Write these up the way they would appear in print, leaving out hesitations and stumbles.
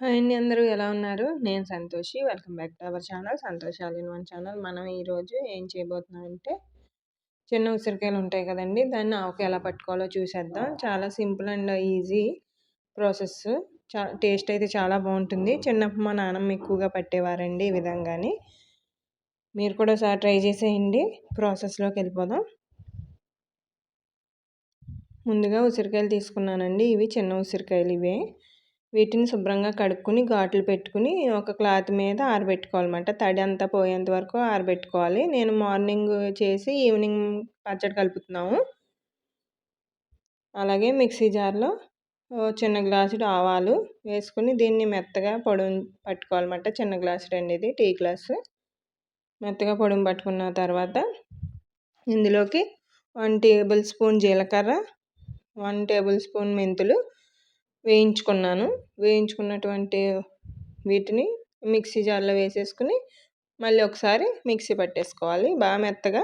Hi అండి, అందరూ ఎలా ఉన్నారు? నేను Santoshi. Welcome back to our channel Santosh all in one channel. మనం ఈరోజు ఏం చేయబోతున్నాం అంటే చిన్న ఉసిరికాయలు ఉంటాయి కదండి, దాన్ని ఆవకాయ ఎలా పట్టుకోవాలో చూసేద్దాం. చాలా simple and easy process. Taste అయితే చాలా బాగుంటుంది. చిన్నప్పుడు మా నాన్నమ్మ ఎక్కువగా పట్టేవారండి ఈ విధంగాని. మీరు కూడా ఒకసారి ట్రై చేసేయండి. ప్రాసెస్లోకి వెళ్ళిపోదాం. ముందుగా ఉసిరికాయలు తీసుకున్నానండి. ఇవి చిన్న ఉసిరికాయలు ఇవే. వీటిని శుభ్రంగా కడుక్కొని ఘాట్లు పెట్టుకుని ఒక క్లాత్ మీద ఆరబెట్టుకోవాలన్నమాట. తడి అంతా పోయేంత వరకు ఆరబెట్టుకోవాలి. నేను మార్నింగ్ చేసి ఈవినింగ్ పచ్చడి కలుపుతున్నాము. అలాగే మిక్సీ జార్లో చిన్న గ్లాసుడు ఆవాలు వేసుకుని దీన్ని మెత్తగా పొడుం పట్టుకోవాలన్నమాట. చిన్న గ్లాసుడు అండి ఇది, టీ గ్లాసు. మెత్తగా పొడుం పట్టుకున్న తర్వాత ఇందులోకి 1 టేబుల్ స్పూన్ జీలకర్ర, 1 టేబుల్ స్పూన్ మెంతులు వేయించుకున్నాను. వేయించుకున్నటువంటి వీటిని మిక్సీ జార్లో వేసేసుకుని మళ్ళీ ఒకసారి మిక్సీ పట్టేసుకోవాలి. బాగా మెత్తగా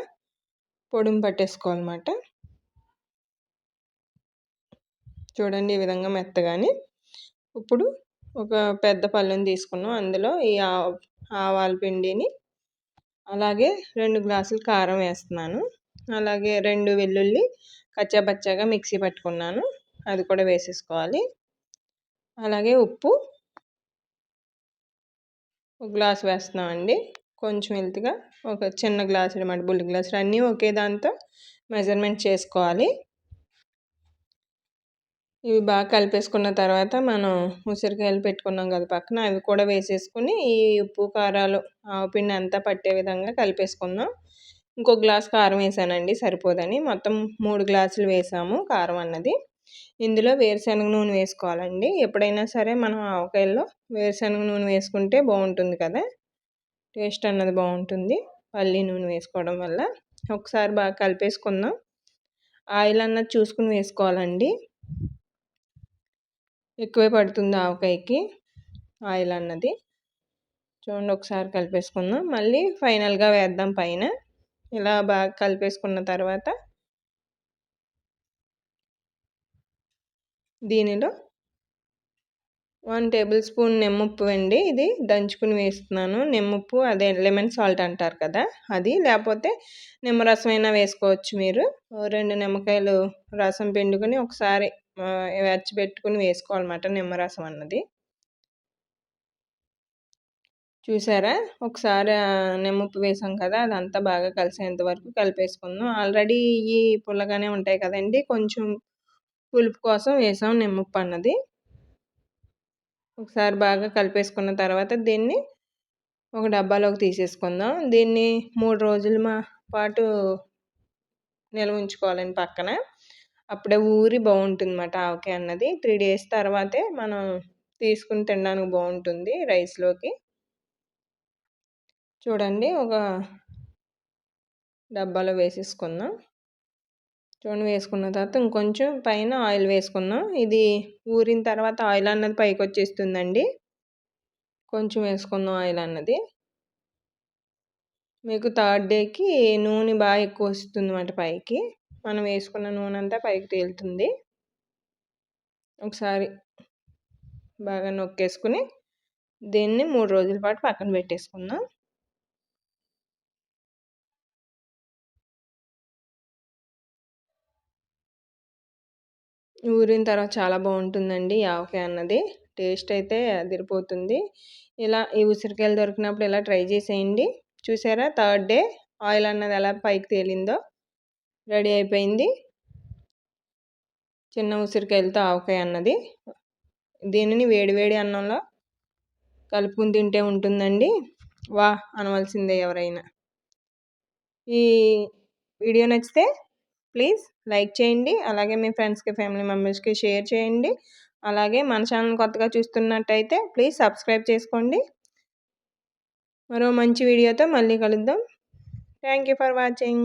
పొడుం పట్టేసుకోవాలన్నమాట. చూడండి ఈ విధంగా మెత్తగాని. ఇప్పుడు ఒక పెద్ద పళ్ళుని తీసుకున్నాం. అందులో ఈ ఆవాల పిండిని, అలాగే 2 గ్లాసులు కారం వేస్తున్నాను. అలాగే 2 వెల్లుల్లి కచ్చాపచ్చాగా మిక్సీ పట్టుకున్నాను, అది కూడా వేసేసుకోవాలి. అలాగే ఉప్పు 1 గ్లాస్ వేస్తున్నామండి. కొంచెం హెల్త్గా ఒక చిన్న గ్లాసులు అన్నమాట, బుల్లి గ్లాసులు. అన్నీ ఒకే దాంతో మెజర్మెంట్ చేసుకోవాలి. ఇవి బాగా కలిపేసుకున్న తర్వాత మనం ఉసిరికాయలు పెట్టుకున్నాం కదా పక్కన, అవి కూడా వేసేసుకుని ఈ ఉప్పు కారాలు ఆవపిండి అంతా పట్టే విధంగా కలిపేసుకుందాం. ఇంకో గ్లాస్ కారం వేసానండి, సరిపోదని. మొత్తం 3 గ్లాసులు వేసాము కారం అన్నది. ఇందులో వేరుశనగ నూనె వేసుకోవాలండి. ఎప్పుడైనా సరే మనం ఆవకాయల్లో వేరుశనగ నూనె వేసుకుంటే బాగుంటుంది కదా, టేస్ట్ అన్నది బాగుంటుంది పల్లి నూనె వేసుకోవడం వల్ల. ఒకసారి బాగా కలిపేసుకుందాం. ఆయిల్ అన్నది చూసుకుని వేసుకోవాలండి, ఎక్కువే పడుతుంది ఆవకాయకి ఆయిల్ అన్నది. చూడండి, ఒకసారి కలిపేసుకుందాం. మళ్ళీ ఫైనల్గా వేద్దాం పైన. ఇలా బాగా కలిపేసుకున్న తర్వాత దీనిలో 1 టేబుల్ స్పూన్ నిమ్మప్పు అండి, ఇది దంచుకుని వేస్తున్నాను. నిమ్మప్పు అదే లెమన్ సాల్ట్ అంటారు కదా అది, లేకపోతే నిమ్మరసం అయినా వేసుకోవచ్చు మీరు. 2 నిమ్మకాయలు రసం పిండుకొని ఒకసారి పెట్టుకుని వేసుకోవాలన్నమాట నిమ్మరసం అన్నది. చూసారా, ఒకసారి నిమ్మప్పు వేసాం కదా, అదంతా బాగా కలిసేంత వరకు కలిపేసుకుందాం. ఆల్రెడీ ఇవి పుల్లగానే ఉంటాయి కదండి, కొంచెం పులుపు కోసం వేసాం నిమ్మప్పు అన్నది. ఒకసారి బాగా కలిపేసుకున్న తర్వాత దీన్ని ఒక డబ్బాలోకి తీసేసుకుందాం. దీన్ని 3 రోజుల పాటు నిల్వ ఉంచుకోవాలండి పక్కన. అప్పుడే ఊరి బాగుంటుంది అన్నమాట ఆవకాయ అన్నది. 3 డేస్ తర్వాతే మనం తీసుకుని తినడానికి బాగుంటుంది రైస్లోకి. చూడండి, ఒక డబ్బాలో వేసేసుకుందాం. చూడండి, వేసుకున్న తర్వాత ఇంకొంచెం పైన ఆయిల్ వేసుకుందాం. ఇది ఊరిన తర్వాత ఆయిల్ అన్నది పైకి వచ్చేస్తుందండి. కొంచెం వేసుకుందాం ఆయిల్ అన్నది. మీకు 3rd డేకి నూనె బాగా ఎక్కువ వస్తుంది అన్నమాట పైకి. మనం వేసుకున్న నూనె అంతా పైకి తేలుతుంది. ఒకసారి బాగా నొక్కేసుకుని దీన్ని 3 రోజుల పాటు పక్కన పెట్టేసుకుందాం. ఊరిన తర్వాత చాలా బాగుంటుందండి ఆవకాయ అన్నది. టేస్ట్ అయితే అదిరిపోతుంది. ఇలా ఈ ఉసిరికాయలు దొరికినప్పుడు ఇలా ట్రై చేసేయండి. చూసారా, 3rd డే ఆయిల్ అన్నది ఎలా పైకి తేలిందో. రెడీ అయిపోయింది చిన్న ఉసిరికాయలతో ఆవకాయ అన్నది. దీనిని వేడివేడి అన్నంలో కలుపుకుని తింటే ఉంటుందండి, వా అనవలసిందే ఎవరైనా. ఈ వీడియో నచ్చితే ప్లీజ్ లైక్ చేయండి. అలాగే మీ ఫ్రెండ్స్కి, ఫ్యామిలీ మెంబర్స్కి షేర్ చేయండి. అలాగే మన ఛానల్ కొత్తగా చూస్తున్నట్టయితే ప్లీజ్ సబ్స్క్రైబ్ చేసుకోండి. మరో మంచి వీడియోతో మళ్ళీ కలుద్దాం. Thank you for watching.